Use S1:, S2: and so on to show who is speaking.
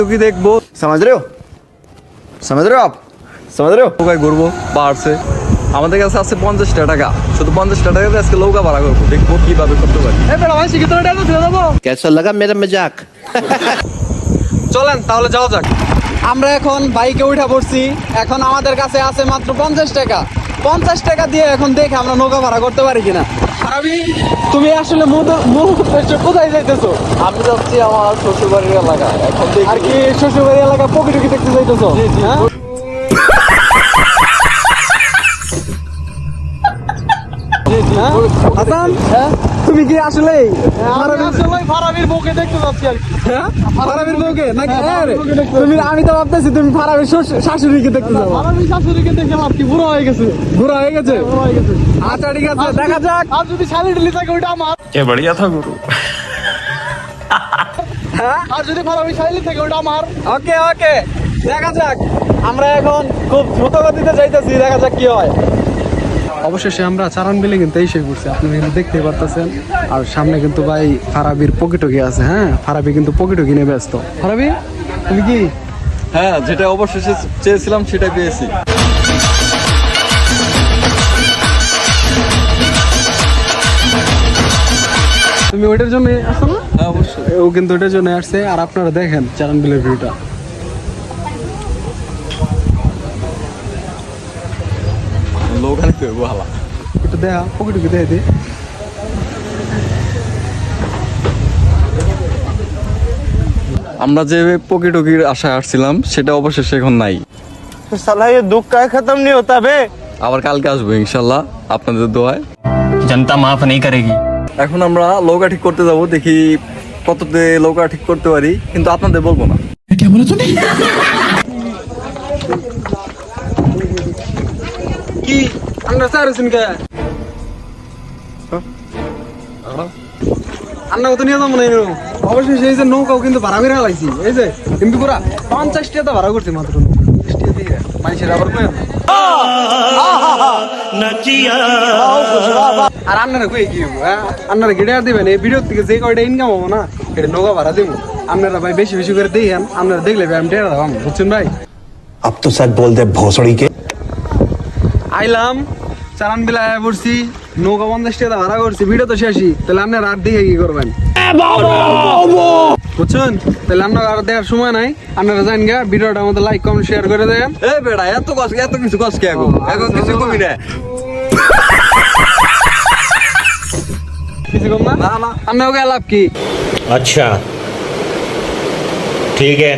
S1: কি দেখবো,
S2: समझ रहे हो आप समझ रहे हो?
S1: নৌকায় ঘুরবো পাহাড়ছে। আমাদের কাছে আছে 50 টাকা, শুধু 50 টাকাতে আজকে নৌকা ভাড়া করবো, দেখবো কিভাবে করতে পারি।
S3: कैसा लगा मेरा मजाक?
S1: চলেন তাহলে যাওয়া যাক।
S4: আমরা এখন বাইকে উঠা পড়ছি। এখন আমাদের কাছে আছে মাত্র 50 টাকা। 50 টাকা দিয়ে এখন দেখে আমরা নৌকা ভাড়া করতে পারি কিনা। তুমি আসলে কোথায় যাইতেছো?
S1: আমি যাচ্ছি আমার শ্বশুর বাড়ির এলাকায়। এখন
S4: আর কি শ্বশুর বাড়ি এলাকা পকিটুকি দেখতে যাইতেছো? হ্যাঁ? হ্যাঁ? হাসান, তুমি কি আসলে
S5: ফারাবির বউকে দেখতে যাচ্ছি আর কি।
S4: ফারাবির বউকে নাকি? তুমি, আমি তো ভাবতেছি তুমি ফারাবির শাশুড়িকে দেখতে যাবো।
S5: ফারাবির শাশুড়িকে দেখে লাভ কি, বুড়ো হয়ে গেছে।
S4: বুড়া হয়ে গেছে? আচ্ছা ঠিক আছে, দেখা যাক।
S5: আর যদি শালি ঢিলি থাকে ওইটা আমার।
S3: क्या बढ़िया था गुरु।
S5: আর যদি ফারাবির শালি থাকে ওইটা আমার।
S4: ওকে ওকে, দেখা যাক। আমরা এখন খুব দ্রুত গতিতে যাইতেছি, দেখা যাক কি হয়। অবশেষে আমরা চারান বিলে কিন্তু এসে পড়ছি, আপনারা কিন্তু দেখতেই পারতেছেন। আর সামনে কিন্তু ভাই ফারাবির পকেটকি আছে। হ্যাঁ, ফারাবি কিন্তু পকেটকি নিয়ে ব্যস্ত। ফারাবি, তুমি কি?
S1: হ্যাঁ, যেটা অবশেষে চেয়েছিলাম সেটাই পেয়েছি।
S4: তুমি ওইটার জন্য আসছো না?
S1: হ্যাঁ অবশ্যই।
S4: ও কিন্তু ওইটার জন্য আসছে। আর আপনারা দেখেন চারান বিলের ভিউটা।
S1: লোকানে পেয়ে ভালো।
S4: একটু দেখা পকেটকি দেখে দিই।
S1: আমরা যে পকিটকির আশায় আসছিলাম সেটা অবশেষে এখন নাই।
S2: साला ये दुख का खत्म नहीं होता बे।
S1: আবার কালকে আসবো ইনশাল্লাহ আপনাদের দোয়ায়।
S6: जनता माफ नहीं करेगी।
S1: এখন আমরা নৌকা ঠিক করতে যাব, দেখি কততে নৌকা ঠিক করতে পারি, কিন্তু আপনাদের বলবো না।
S4: কি আমরা সারছেন কে? আন্না কত নিয়ে যাবো না এনো। অবশ্যই এই যে নৌকাও কিন্তু ভাড়া করে লাইছি। এই যে কিন্তু পুরা 50 টাকা ভাড়া করছে মাত্র। 50 টাকা দিয়ে মানুষের আবার কই আর আপনারা কই কি হবো? হ্যাঁ, আপনারা গিটার দিবেন এই ভিডিও থেকে যে কয়টা ইনকাম হবো না এটা নৌকা ভাড়া দিব। আপনারা ভাই বেশি বেশি করে দেখেন, আপনারা দেখলে ভাই আমি টেরা দাম, বুঝছেন ভাই?
S7: अब तो सच बोल दे भोसड़ी के।
S4: আইলাম চারান বিলা আয়া পড়ছি, নৌকা 50 টাকা ভাড়া করছি। ভিডিও তো শেষই, তাহলে আপনার রাত দেখে কি করবেন বুঝছেন? তাহলে আপনার আর দেওয়ার সময় নাই, আপনারা জানেন গা। ভিডিওটা আমাদের লাইক কমেন্ট শেয়ার করে দেন।
S1: এ বেড়া, এত কিছু কষ্ট কে এখন? এখন কিছু কমি না।
S4: কিছু কম না?
S1: না না।
S4: আমি ওকে লাভ কি?
S6: अच्छा ठीक है।